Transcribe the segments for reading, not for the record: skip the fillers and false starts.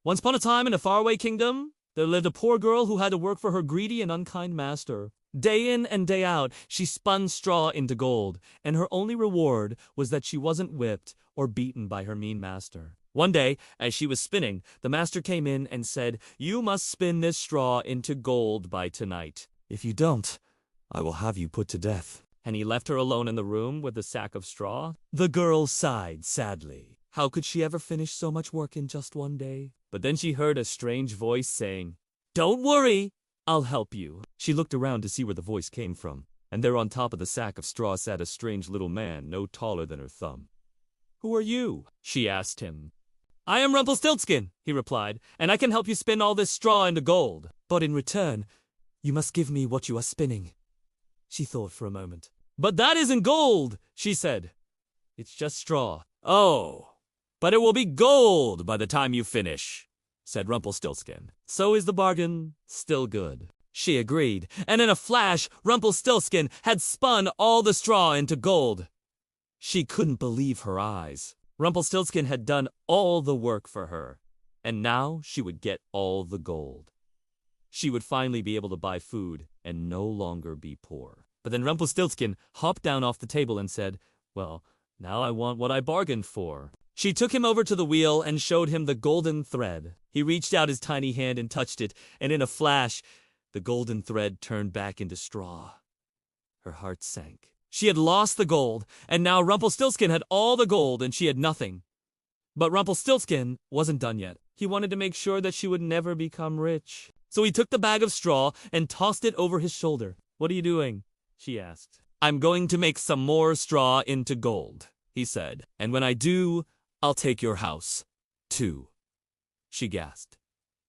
Once upon a time in a faraway kingdom, there lived a poor girl who had to work for her greedy and unkind master. Day in and day out, she spun straw into gold, and her only reward was that she wasn't whipped or beaten by her mean master. One day, as she was spinning, the master came in and said, "You must spin this straw into gold by tonight. If you don't, I will have you put to death." And he left her alone in the room with the sack of straw. The girl sighed sadly. How could she ever finish so much work in just one day? But then she heard a strange voice saying, "Don't worry, I'll help you." She looked around to see where the voice came from, and there on top of the sack of straw sat a strange little man no taller than her thumb. "Who are you?" she asked him. "I am Rumpelstiltskin," he replied, "and I can help you spin all this straw into gold. But in return, you must give me what you are spinning." She thought for a moment. "But that isn't gold," she said. "It's just straw." "Oh, but it will be gold by the time you finish," said Rumpelstiltskin. "So is the bargain still good?" She agreed, and in a flash, Rumpelstiltskin had spun all the straw into gold. She couldn't believe her eyes. Rumpelstiltskin had done all the work for her, and now she would get all the gold. She would finally be able to buy food and no longer be poor. But then Rumpelstiltskin hopped down off the table and said, "Well, now I want what I bargained for." She took him over to the wheel and showed him the golden thread. He reached out his tiny hand and touched it, and in a flash, the golden thread turned back into straw. Her heart sank. She had lost the gold, and now Rumpelstiltskin had all the gold and she had nothing. But Rumpelstiltskin wasn't done yet. He wanted to make sure that she would never become rich. So he took the bag of straw and tossed it over his shoulder. "What are you doing?" she asked. "I'm going to make some more straw into gold," he said. "And when I do, I'll take your house, too." She gasped.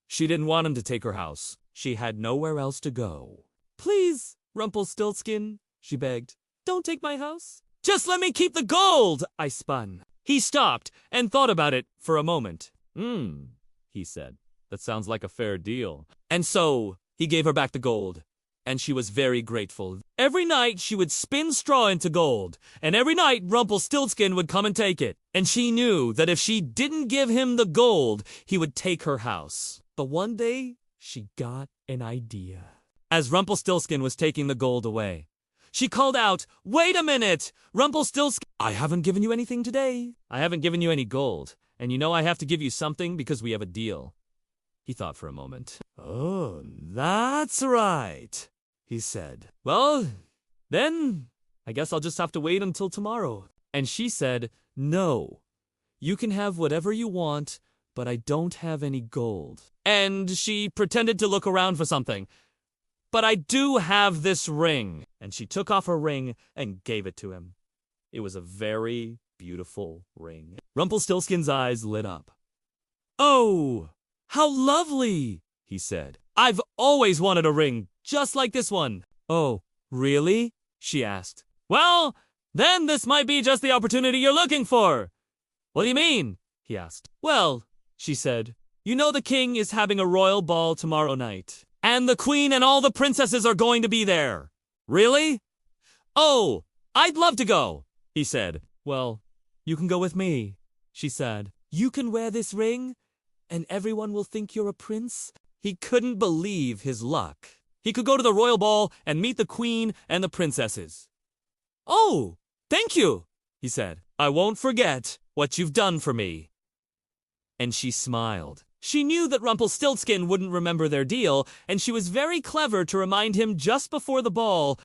She didn't want him to take her house. She had nowhere else to go. "Please, Rumpelstiltskin," she begged, "don't take my house. Just let me keep the gold I spun." He stopped and thought about it for a moment. He said. "That sounds like a fair deal." And so he gave her back the gold, and she was very grateful. Every night she would spin straw into gold, and every night Rumpelstiltskin would come and take it. And she knew that if she didn't give him the gold, he would take her house. But one day, she got an idea. As Rumpelstiltskin was taking the gold away, she called out, "Wait a minute, Rumpelstiltskin! I haven't given you anything today. I haven't given you any gold, and you know I have to give you something because we have a deal." He thought for a moment. "Oh, that's right," he said. "Well, then, I guess I'll just have to wait until tomorrow." And she said, "No, you can have whatever you want, but I don't have any gold." And she pretended to look around for something. "But I do have this ring." And she took off her ring and gave it to him. It was a very beautiful ring. Rumpelstiltskin's eyes lit up. "Oh, how lovely," he said. "I've always wanted a ring just like this one." "Oh, really?" she asked. "Well, then this might be just the opportunity you're looking for." "What do you mean?" he asked. "Well," she said, "you know the king is having a royal ball tomorrow night, and the queen and all the princesses are going to be there." "Really?" "Oh, I'd love to go," he said. "Well, you can go with me," she said. "You can wear this ring, and everyone will think you're a prince." He couldn't believe his luck. He could go to the royal ball and meet the queen and the princesses. "Oh, thank you," he said. "I won't forget what you've done for me." And she smiled. She knew that Rumpelstiltskin wouldn't remember their deal, and she was very clever to remind him just before the ball